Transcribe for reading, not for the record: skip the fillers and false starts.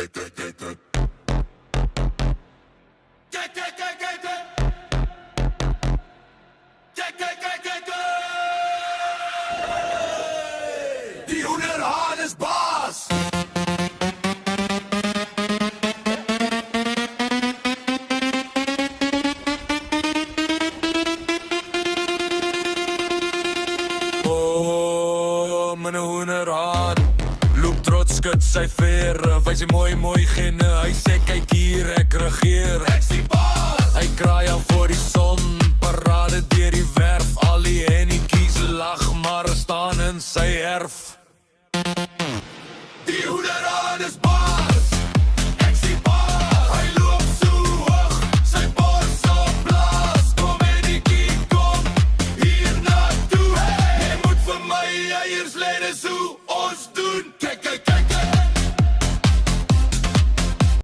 Die hoenderhaan is baas. Oh, mijn hoenderhaan loop trots, skud sy vere, wys hy mooi gene. Hy sê kyk hier, ek regeer. Ek sien baas. Hy kraai al voor die son, parade deur die werf. Al die hennetjies lag, maar staan in sy erf. Die hoenderhaan is baas.